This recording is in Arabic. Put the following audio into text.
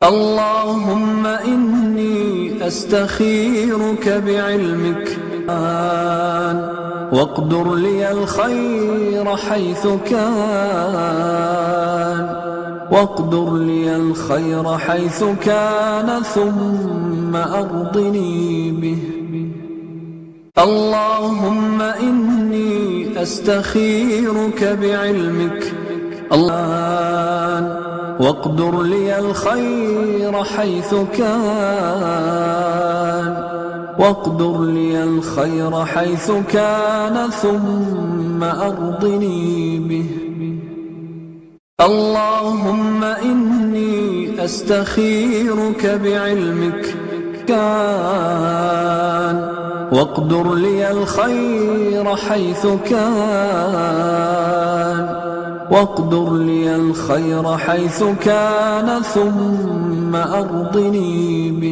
اللهم إني أستخيرك بعلمك واقدر لي الخير حيث كان واقدر لي الخير حيث كان ثم أرضني به. اللهم إني أستخيرك بعلمك واقدر لي الخير حيث كان واقدر لي الخير حيث كان ثم أرضني به. اللهم إني أستخيرك بعلمك واقدر لي الخير حيث كان واقدر لي الخير حيث كان ثم أرضني به.